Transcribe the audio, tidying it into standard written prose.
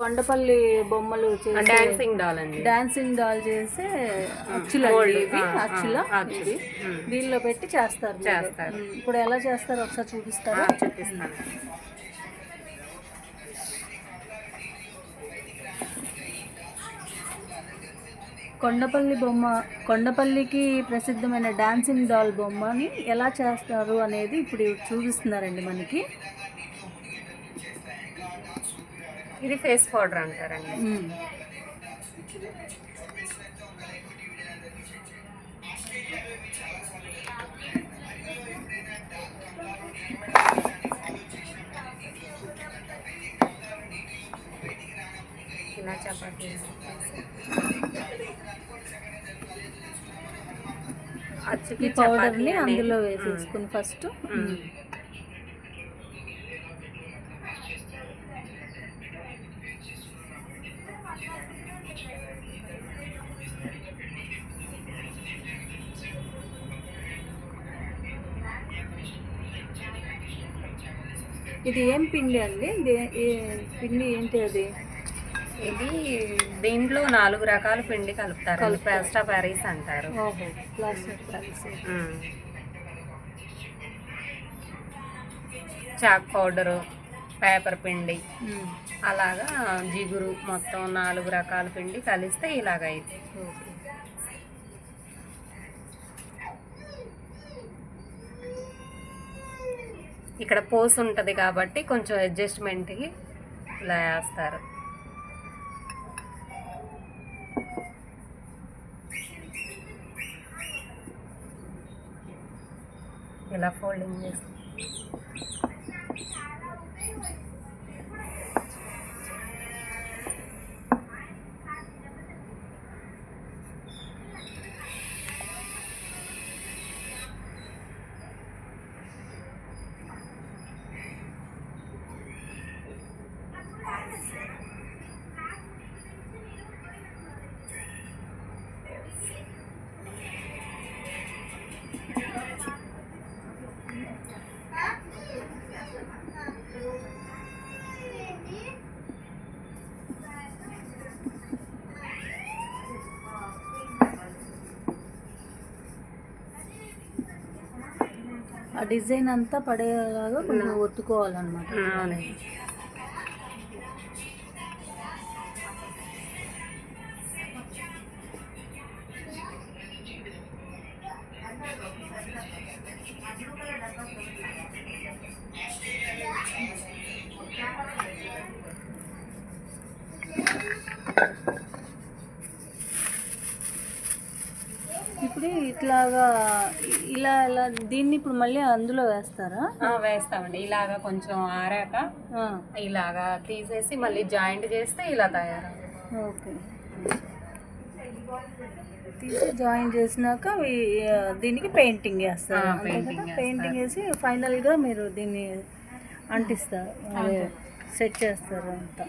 కొండపల్లి బొమ్మలు dancing doll చేసే అచ్చులు ఇవి దీనిలో పెట్టి చేస్తారు. ఇప్పుడు ఎలా చేస్తారు ఒకసారి చూపిస్తారా? చూపిస్తాను. కొండపల్లి బొమ్మ, కొండపల్లికి ప్రసిద్ధమైన డాన్సింగ్ డాల్ బొమ్మని ఎలా చేస్తారు అనేది ఇప్పుడు చూపిస్తున్నారండి మనకి. ఇది ఫేస్ పౌడర్ అంటారండి. ఇలా చపాతీ ఈ పౌడర్ని అందులో వేసేసుకుని ఫస్ట్ ఇది ఏం పిండి అండి? పిండి ఏంటి అది? ఇది దీంట్లో 4 రకాల పిండి కలుపుతారు. ప్లాస్టర్ ఆఫ్ ప్యారిస్ అంటారు. చాక్ పౌడరు, పేపర్ పిండి, అలాగా జిగురు, మొత్తం 4 రకాల పిండి కలిస్తే ఇలాగైతే. ఇక్కడ పోస్ ఉంటుంది కాబట్టి కొంచెం అడ్జస్ట్మెంట్కి ఇలా వేస్తారు. ఇలా ఫోల్డింగ్ చేస్తాం. ఆ డిజైన్ అంతా పడేలాగా కొంచెం ఒత్తుకోవాలన్నమాట. ఇప్పుడు ఇట్లాగా ఇలా ఇలా దీన్ని ఇప్పుడు మళ్ళీ అందులో వేస్తారా? వేస్తామండి. ఇలాగా కొంచెం ఆరాక ఇలాగా తీసేసి మళ్ళీ జాయింట్ చేస్తే ఇలా తయారవుతుంది. ఓకే, తీసి జాయింట్ చేసినాక దీనికి పెయింటింగ్ వేస్తారు. పెయింటింగ్ వేసి ఫైనల్గా మీరు దీన్ని అంటిస్తారు, సెట్ చేస్తారు అంతా.